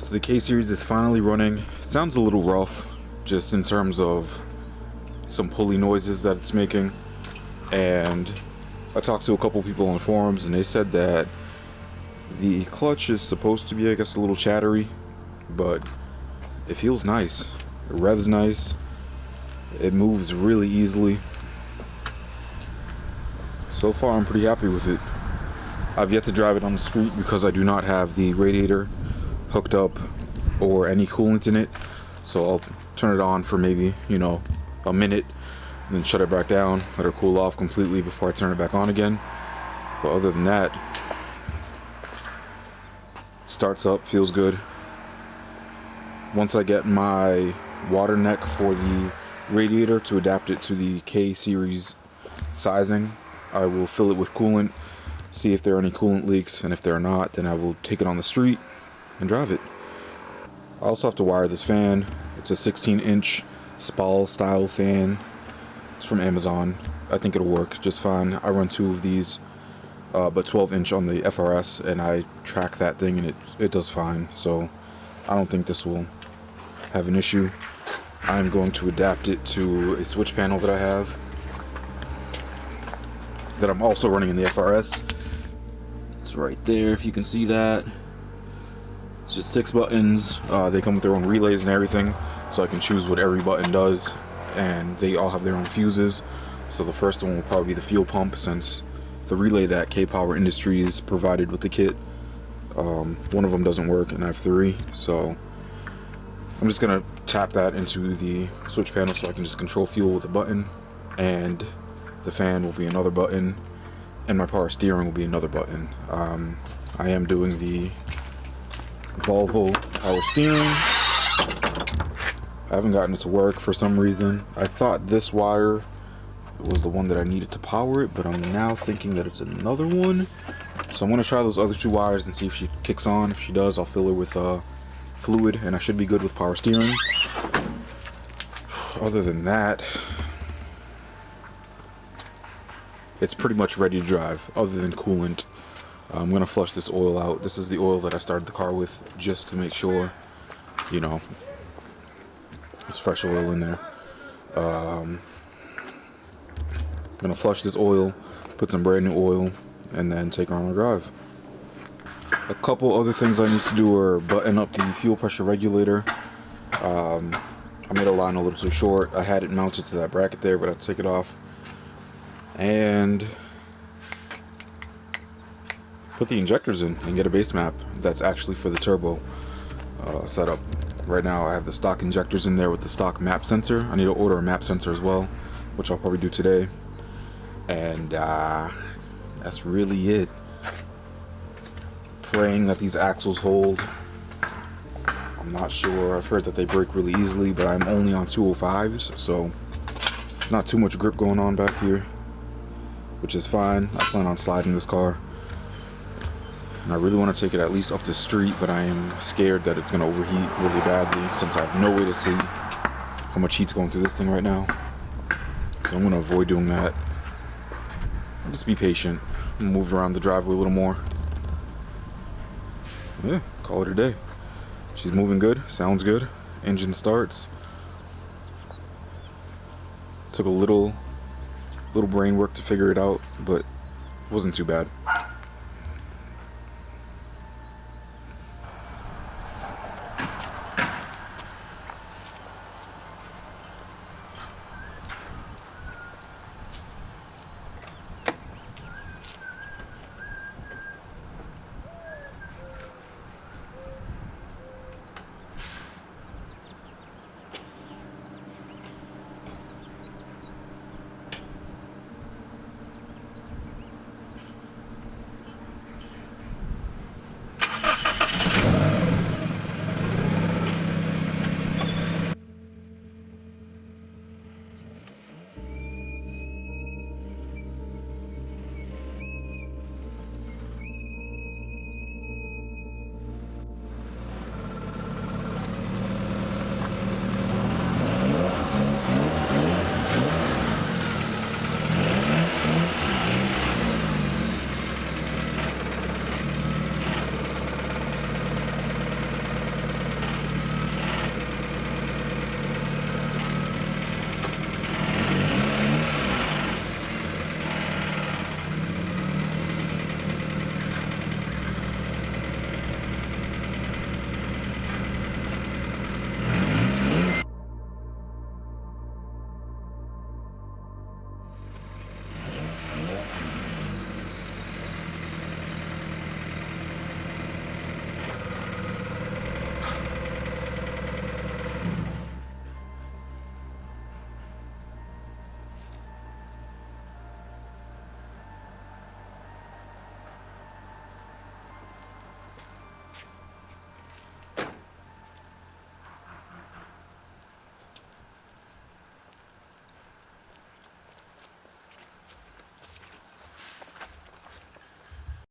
So the K series is finally running. It sounds a little rough, just in terms of some pulley noises that it's making. And I talked to a couple people on forums, and they said that the clutch is supposed to be, I guess, a little chattery, but it feels nice. It revs nice. It moves really easily. So far, I'm pretty happy with it. I've yet to drive it on the street because I do not have the radiator hooked up or any coolant in it. So I'll turn it on for maybe, a minute, and then shut it back down, let it cool off completely before I turn it back on again. But other than that, starts up, feels good. Once I get my water neck for the radiator to adapt it to the K series sizing, I will fill it with coolant, see if there are any coolant leaks, and if there are not, then I will take it on the street and drive it. I also have to wire this fan. It's a 16-inch Spal style fan. It's from Amazon. I think it'll work just fine. I run two of these, but 12-inch on the FRS, and I track that thing, and it does fine. So I don't think this will have an issue. I'm going to adapt it to a switch panel that I have, that I'm also running in the FRS. It's right there, if you can see that. It's just 6 buttons. They come with their own relays and everything, so I can choose what every button does, and they all have their own fuses. So the first one will probably be the fuel pump, since the relay that K-Power Industries provided with the kit, one of them doesn't work, and I have 3. So I'm just gonna tap that into the switch panel so I can just control fuel with a button, and the fan will be another button, and my power steering will be another button. I am doing the Volvo power steering. I haven't gotten it to work for some reason. I thought this wire was the one that I needed to power it, but I'm now thinking that it's another one. So I'm going to try those other 2 wires and see if she kicks on. If she does, I'll fill her with fluid, and I should be good with power steering. Other than that, it's pretty much ready to drive, other than coolant. I'm going to flush this oil out. This is the oil that I started the car with, just to make sure, there's fresh oil in there. I'm going to flush this oil, put some brand new oil, and then take her on a drive. A couple other things I need to do are button up the fuel pressure regulator. I made a line a little too short. I had it mounted to that bracket there, but I take it off. And put the injectors in and get a base map that's actually for the turbo setup. Right now I have the stock injectors in there with the stock map sensor. I need to order a map sensor as well, which I'll probably do today. And that's really it. Praying that these axles hold. I'm not sure. I've heard that they break really easily, but I'm only on 205s, so not too much grip going on back here, which is fine. I plan on sliding this car, and I really want to take it at least up the street, but I am scared that it's going to overheat really badly, since I have no way to see how much heat's going through this thing right now. So I'm going to avoid doing that. Just be patient. Move around the driveway a little more. Yeah, call it a day. She's moving good, sounds good. Engine starts. Took a little brain work to figure it out, but it wasn't too bad.